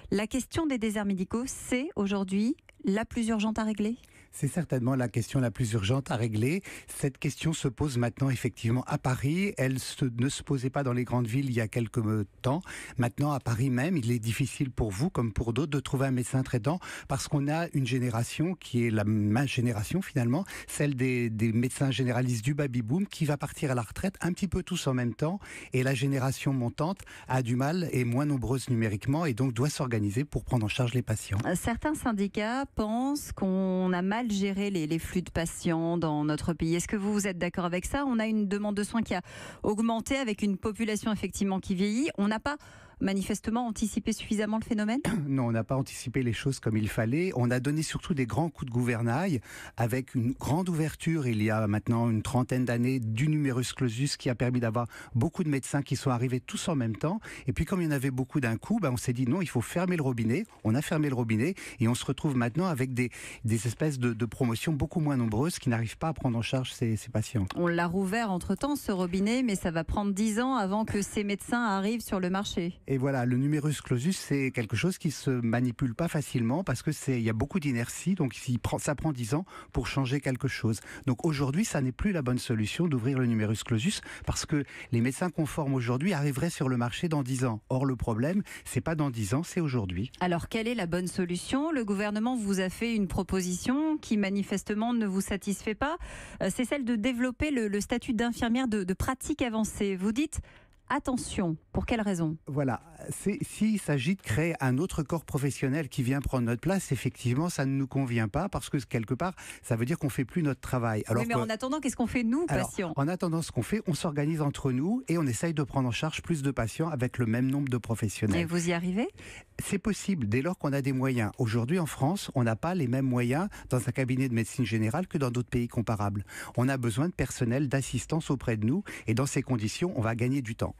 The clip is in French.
La question des déserts médicaux, c'est aujourd'hui la plus urgente à régler ? C'est certainement la question la plus urgente à régler. Cette question se pose maintenant effectivement à Paris. Elle ne se posait pas dans les grandes villes il y a quelques temps. Maintenant, à Paris même, il est difficile pour vous, comme pour d'autres, de trouver un médecin traitant parce qu'on a une génération qui est ma génération finalement, celle des médecins généralistes du baby-boom qui va partir à la retraite un petit peu tous en même temps. Et la génération montante a du mal, est moins nombreuse numériquement et donc doit s'organiser pour prendre en charge les patients. Certains syndicats pensent qu'on a mal géré les flux de patients dans notre pays. Est-ce que vous êtes d'accord avec ça ? On a une demande de soins qui a augmenté avec une population effectivement qui vieillit. On n'a pas manifestement anticipé suffisamment le phénomène ? Non, on n'a pas anticipé les choses comme il fallait. On a donné surtout des grands coups de gouvernail avec une grande ouverture il y a maintenant une trentaine d'années du numerus clausus qui a permis d'avoir beaucoup de médecins qui sont arrivés tous en même temps. Et puis comme il y en avait beaucoup d'un coup, on s'est dit non, il faut fermer le robinet. On a fermé le robinet et on se retrouve maintenant avec des espèces de promotions beaucoup moins nombreuses qui n'arrivent pas à prendre en charge ces patients. On l'a rouvert entre-temps ce robinet, mais ça va prendre 10 ans avant que ces médecins arrivent sur le marché. Et voilà, le numerus clausus, c'est quelque chose qui se manipule pas facilement parce que il y a beaucoup d'inertie, donc ça prend 10 ans pour changer quelque chose. Donc aujourd'hui, ça n'est plus la bonne solution d'ouvrir le numerus clausus parce que les médecins qu'on forme aujourd'hui arriveraient sur le marché dans 10 ans. Or, le problème, c'est pas dans 10 ans, c'est aujourd'hui. Alors, quelle est la bonne solution ? Le gouvernement vous a fait une proposition qui manifestement ne vous satisfait pas. C'est celle de développer le statut d'infirmière de pratique avancée. Vous dites attention, pour quelle raison ? Voilà, s'il s'agit de créer un autre corps professionnel qui vient prendre notre place, effectivement, ça ne nous convient pas parce que quelque part, ça veut dire qu'on ne fait plus notre travail. Alors oui, mais en attendant, qu'est-ce qu'on fait nous, patients ? En attendant, ce qu'on fait, on s'organise entre nous et on essaye de prendre en charge plus de patients avec le même nombre de professionnels. Et vous y arrivez ? C'est possible dès lors qu'on a des moyens. Aujourd'hui, en France, on n'a pas les mêmes moyens dans un cabinet de médecine générale que dans d'autres pays comparables. On a besoin de personnel, d'assistance auprès de nous et dans ces conditions, on va gagner du temps.